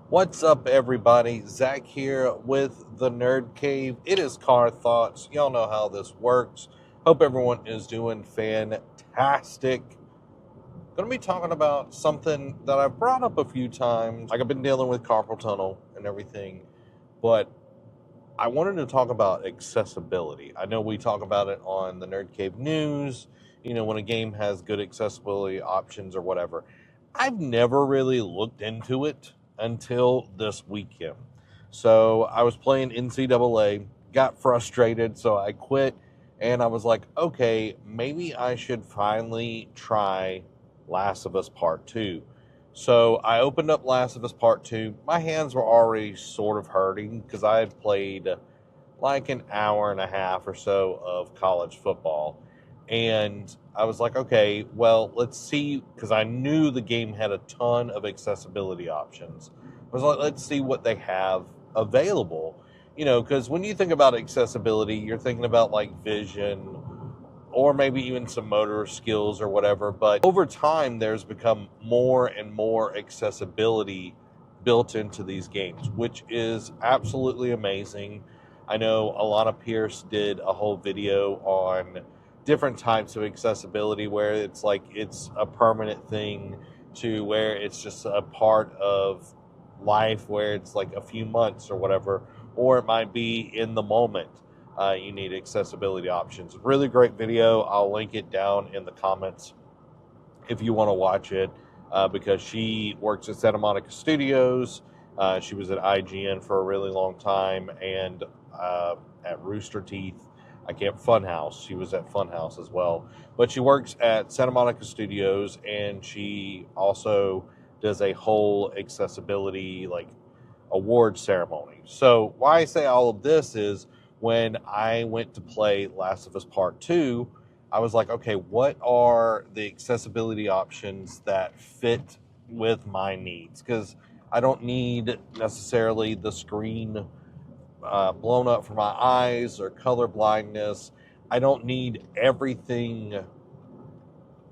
What's up, everybody? Zach here with the Nerd Cave. It is Car Thoughts. Y'all know how this works. Hope everyone is doing fantastic. Going to be talking about something that I've brought up a few times. Like, I've been dealing with carpal tunnel and everything, but I wanted to talk about accessibility. I know we talk about it on the Nerd Cave news, when a game has good accessibility options or whatever. I've never really looked into it until this weekend. So I was playing NCAA, got frustrated, so I quit, and I was like, okay, maybe I should finally try Last of Us Part 2. So I opened up Last of Us Part 2. My hands were already sort of hurting because I had played like an hour and a half or so of college football. And I was like, okay, well, let's see, because I knew the game had a ton of accessibility options. I was like, let's see what they have available. Because when you think about accessibility, you're thinking about like vision or maybe even some motor skills or whatever. But over time, there's become more and more accessibility built into these games, which is absolutely amazing. I know a lot of peers did a whole video on different types of accessibility where it's like it's a permanent thing to where it's just a part of life where it's like a few months or whatever, or it might be in the moment. You need accessibility options. Really great video. I'll link it down in the comments if you want to watch it, because she works at Santa Monica Studios. She was at IGN for a really long time, and at Rooster Teeth. Funhouse. She was at Funhouse as well. But she works at Santa Monica Studios, and she also does a whole accessibility award ceremony. So why I say all of this is when I went to play Last of Us Part 2, I was like, okay, what are the accessibility options that fit with my needs? Because I don't need necessarily the screen blown up for my eyes or color blindness. I don't need everything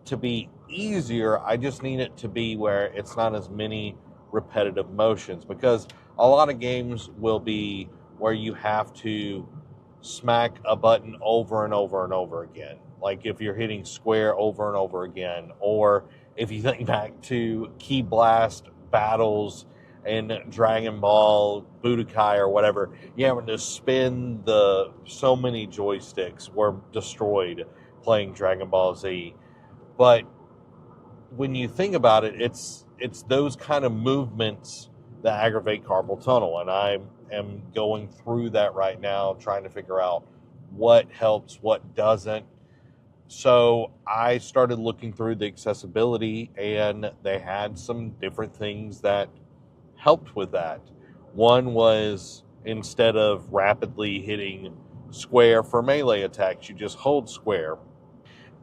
to be easier. I just need it to be where it's not as many repetitive motions, because a lot of games will be where you have to smack a button over and over and over again. Like if you're hitting square over and over again, or if you think back to Key Blast battles in Dragon Ball Budokai or whatever, having to spin so many joysticks were destroyed playing Dragon Ball Z. But when you think about it, it's those kind of movements that aggravate carpal tunnel, and I am going through that right now, trying to figure out what helps, what doesn't. So I started looking through the accessibility, and they had some different things that helped with that. One was, instead of rapidly hitting square for melee attacks, you just hold square.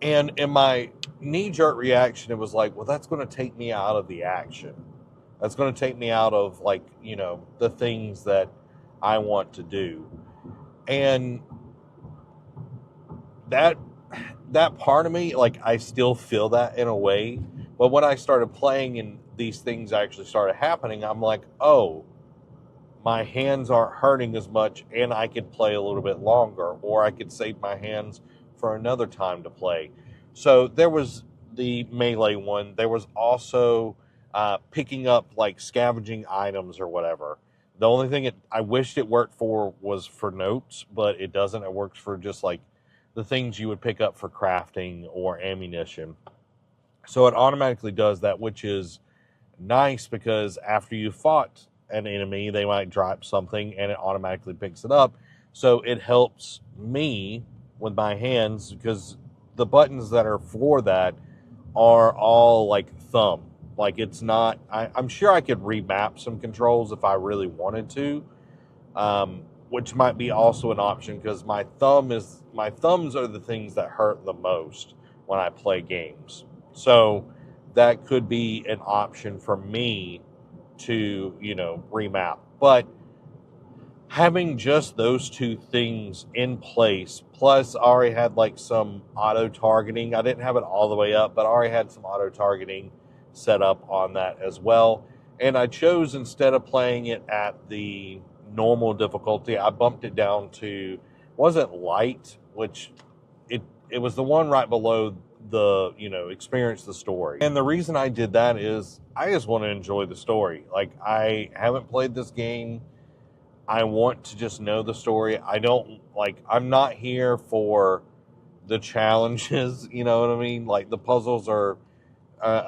And in my knee-jerk reaction, it was like, well, that's going to take me out of the action. That's going to take me out of the things that I want to do. And that part of me, I still feel that in a way. But when I started playing and these things actually started happening, I'm like, oh, my hands aren't hurting as much, and I could play a little bit longer, or I could save my hands for another time to play. So there was the melee one. There was also picking up scavenging items or whatever. The only thing I wished it worked for was for notes, but it doesn't. It works for just the things you would pick up for crafting or ammunition. So it automatically does that, which is nice, because after you fought an enemy, they might drop something and it automatically picks it up. So it helps me with my hands, because the buttons that are for that are all thumb. It's not, I'm sure I could remap some controls if I really wanted to, which might be also an option, because my thumbs are the things that hurt the most when I play games. So that could be an option for me to, remap. But having just those two things in place, plus I already had some auto targeting. I didn't have it all the way up, but I already had some auto targeting set up on that as well. And I chose, instead of playing it at the normal difficulty, I bumped it down to, wasn't light, which it was the one right below the, experience the story. And the reason I did that is I just want to enjoy the story. Like, I haven't played this game. I want to just know the story. I'm not here for the challenges, you know what I mean? Like, the puzzles are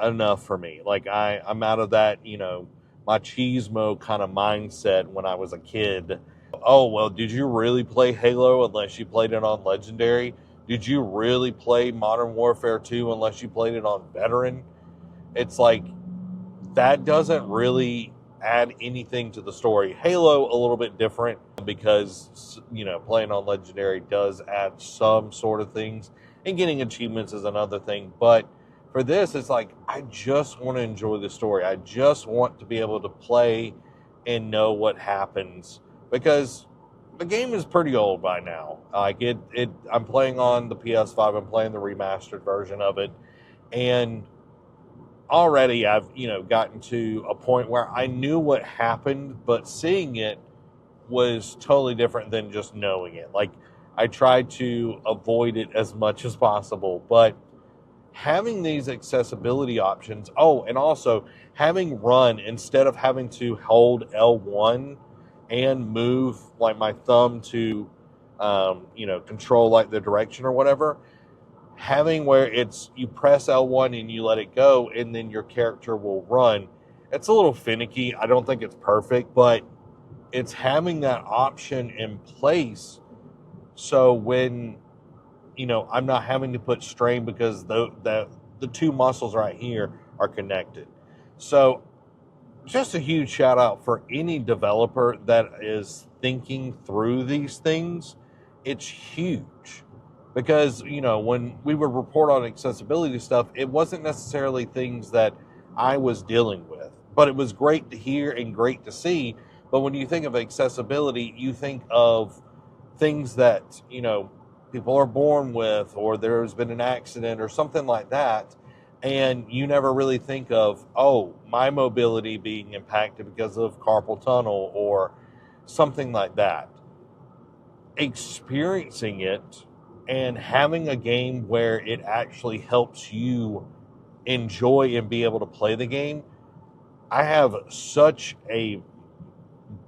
enough for me. Like, I'm out of that, my cheesemo kind of mindset when I was a kid. Oh, well, did you really play Halo unless you played it on Legendary? Did you really play Modern Warfare 2 unless you played it on Veteran? It's like, that doesn't really add anything to the story. Halo, a little bit different because, playing on Legendary does add some sort of things, and getting achievements is another thing. But for this, it's like, I just want to enjoy the story. I just want to be able to play and know what happens, because the game is pretty old by now. Like, I'm playing on the PS5. I'm playing the remastered version of it, and already I've, gotten to a point where I knew what happened, but seeing it was totally different than just knowing it. Like, I tried to avoid it as much as possible, but having these accessibility options, and also having run, instead of having to hold L1 and move like my thumb to, control like the direction or whatever, having where it's, you press L1 and you let it go, and then your character will run. It's a little finicky. I don't think it's perfect, but it's having that option in place. So when, I'm not having to put strain, because the two muscles right here are connected. So just a huge shout out for any developer that is thinking through these things. It's huge, because, when we would report on accessibility stuff, it wasn't necessarily things that I was dealing with, but it was great to hear and great to see. But when you think of accessibility, you think of things that, people are born with, or there's been an accident or something like that. And you never really think of, my mobility being impacted because of carpal tunnel or something like that. Experiencing it and having a game where it actually helps you enjoy and be able to play the game, I have such a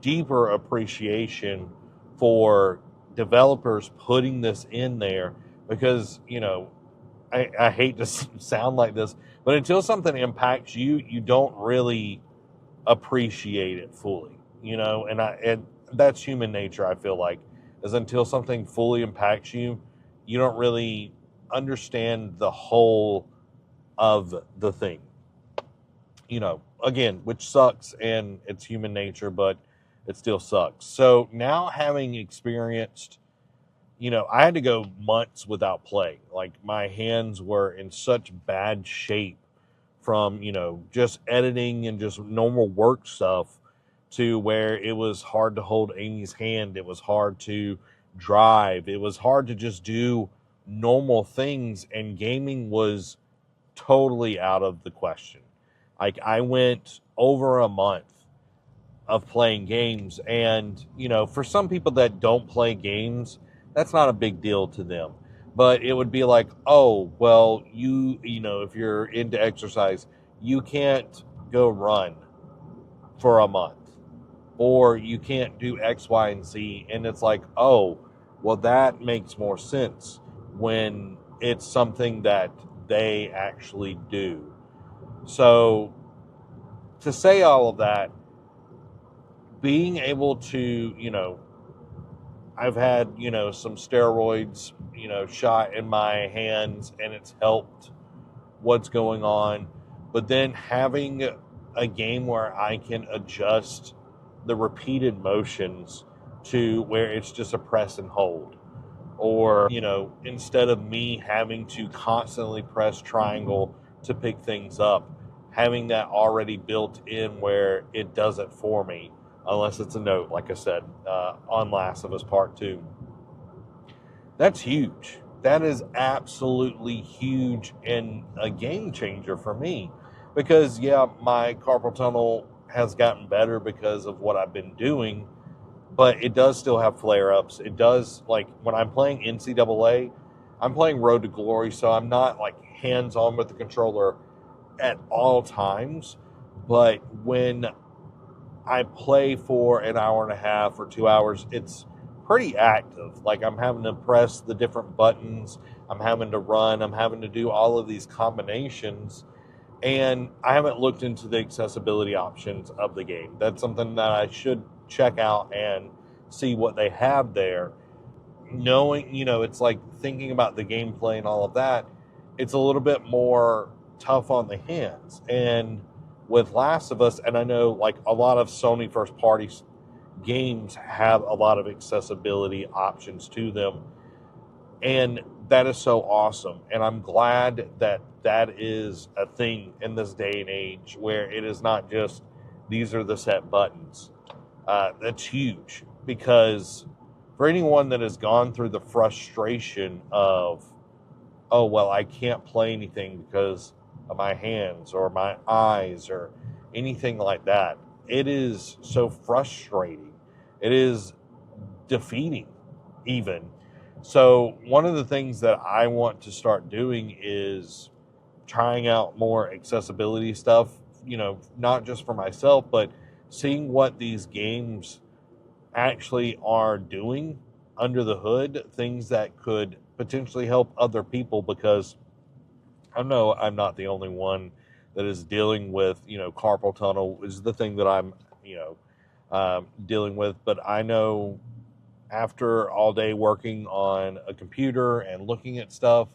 deeper appreciation for developers putting this in there, because, I hate to sound like this, but until something impacts you, you don't really appreciate it fully, and that's human nature. I feel like, is until something fully impacts you, you don't really understand the whole of the thing, again, which sucks, and it's human nature, but it still sucks. So now, having experienced, I had to go months without playing. Like, my hands were in such bad shape from, just editing and just normal work stuff, to where it was hard to hold Amy's hand. It was hard to drive. It was hard to just do normal things, and gaming was totally out of the question. Like, I went over a month of playing games, and, for some people that don't play games, that's not a big deal to them. But it would be like, well, if you're into exercise, you can't go run for a month, or you can't do X, Y, and Z. And it's like, well, that makes more sense when it's something that they actually do. So, to say all of that, being able to, I've had, some steroids, shot in my hands, and it's helped what's going on. But then having a game where I can adjust the repeated motions to where it's just a press and hold. Or, instead of me having to constantly press triangle to pick things up, having that already built in where it does it for me, unless it's a note, like I said, on Last of Us Part 2. That's huge. That is absolutely huge, and a game changer for me. Because, yeah, my carpal tunnel has gotten better because of what I've been doing, but it does still have flare-ups. It does, like, when I'm playing NCAA, I'm playing Road to Glory, so I'm not, like, hands-on with the controller at all times. But when I play for an hour and a half or 2 hours, it's pretty active. Like, I'm having to press the different buttons, I'm having to run, I'm having to do all of these combinations, and I haven't looked into the accessibility options of the game. That's something that I should check out and see what they have there. Knowing, it's like thinking about the gameplay and all of that, it's a little bit more tough on the hands. And with Last of Us, and I know like a lot of Sony first party games have a lot of accessibility options to them, and that is so awesome. And I'm glad that that is a thing in this day and age, where it is not just these are the set buttons. That's huge, because for anyone that has gone through the frustration of, oh, well, I can't play anything because of my hands or my eyes or anything like that, it is so frustrating. It is defeating, even. So one of the things that I want to start doing is trying out more accessibility stuff, not just for myself, but seeing what these games actually are doing under the hood, things that could potentially help other people, because I know I'm not the only one that is dealing with, carpal tunnel is the thing that I'm, dealing with. But I know after all day working on a computer and looking at stuff,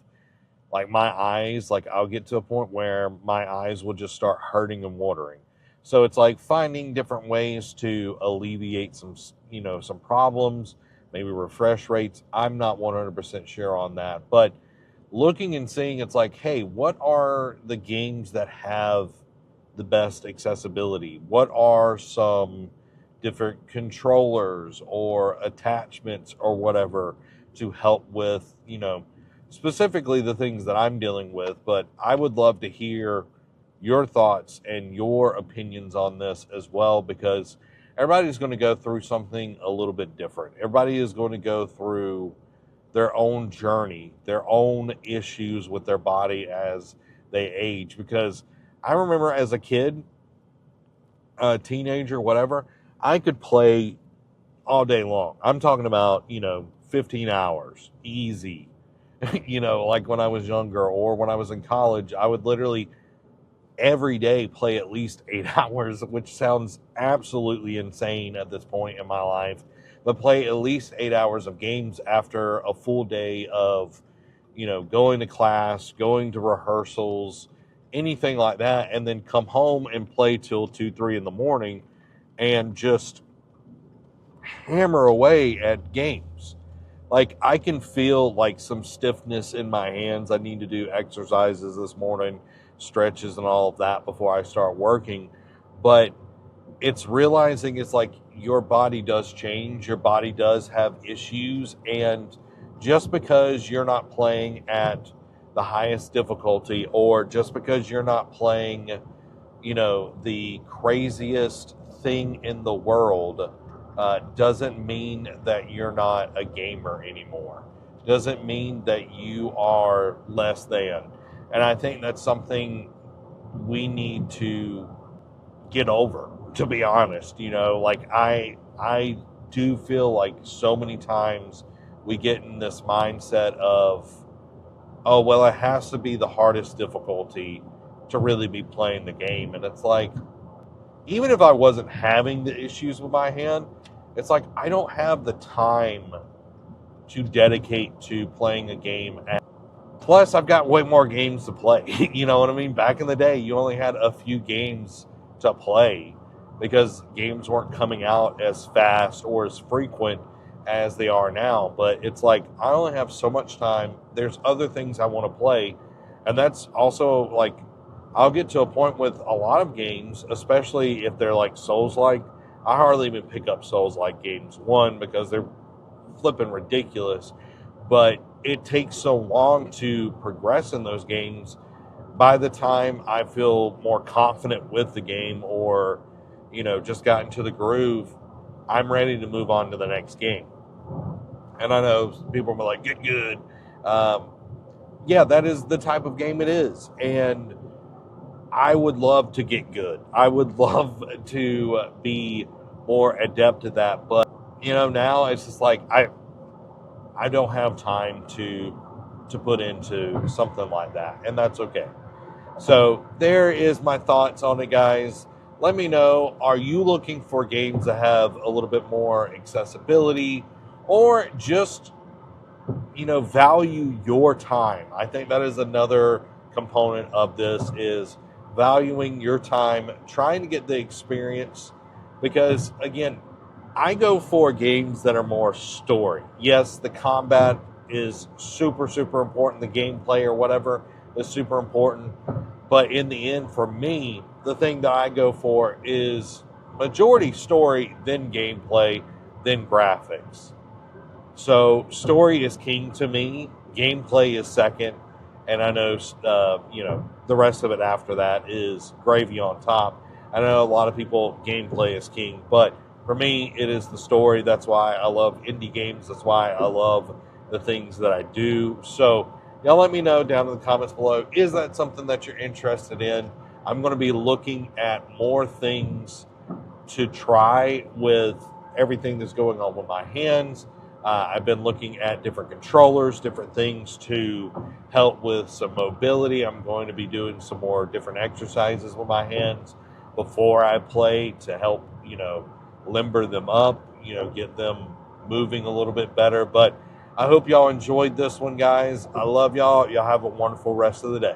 like my eyes, like I'll get to a point where my eyes will just start hurting and watering. So it's like finding different ways to alleviate some problems, maybe refresh rates. I'm not 100% sure on that, but looking and seeing, it's like, hey, what are the games that have the best accessibility? What are some different controllers or attachments or whatever to help with, specifically the things that I'm dealing with? But I would love to hear your thoughts and your opinions on this as well, because everybody's going to go through something a little bit different. Everybody is going to go through their own journey, their own issues with their body as they age. Because I remember as a kid, a teenager, whatever, I could play all day long. I'm talking about, 15 hours, easy. Like when I was younger or when I was in college, I would literally every day play at least 8 hours, which sounds absolutely insane at this point in my life, but play at least 8 hours of games after a full day of, going to class, going to rehearsals, anything like that, and then come home and play till 2, 3 in the morning and just hammer away at games. Like, I can feel like some stiffness in my hands. I need to do exercises this morning, stretches and all of that before I start working. But it's realizing it's like your body does change. Your body does have issues. And just because you're not playing at the highest difficulty, or just because you're not playing, the craziest thing in the world, doesn't mean that you're not a gamer anymore. Doesn't mean that you are less than. And I think that's something we need to get over, to be honest. Like I do feel like so many times we get in this mindset of, oh, well, it has to be the hardest difficulty to really be playing the game. And it's like, even if I wasn't having the issues with my hand, it's like I don't have the time to dedicate to playing a game. Plus, I've got way more games to play. You know what I mean? Back in the day, you only had a few games to play because games weren't coming out as fast or as frequent as they are now. But it's like I only have so much time. There's other things I want to play. And that's also like, I'll get to a point with a lot of games, especially if they're like Souls-like. I hardly even pick up Souls-like games. One, because they're flipping ridiculous, but it takes so long to progress in those games. By the time I feel more confident with the game, or, just got into the groove, I'm ready to move on to the next game. And I know people will be like, get good. Yeah, that is the type of game it is. And I would love to get good. I would love to be more adept at that. But, now it's just like I don't have time to put into something like that. And that's okay. So there is my thoughts on it, guys. Let me know, are you looking for games that have a little bit more accessibility or just, value your time? I think that is another component of this, is valuing your time, trying to get the experience. Because, again, I go for games that are more story. Yes, the combat is super, super important. The gameplay or whatever is super important. But in the end, for me, the thing that I go for is majority story, then gameplay, then graphics. So story is king to me. Gameplay is second. And I know, the rest of it after that is gravy on top. I know a lot of people, gameplay is king. But for me, it is the story. That's why I love indie games. That's why I love the things that I do. So y'all let me know down in the comments below, is that something that you're interested in? I'm going to be looking at more things to try with everything that's going on with my hands. I've been looking at different controllers, different things to help with some mobility. I'm going to be doing some more different exercises with my hands before I play to help, limber them up, get them moving a little bit better. But I hope y'all enjoyed this one, guys. I love y'all. Y'all have a wonderful rest of the day.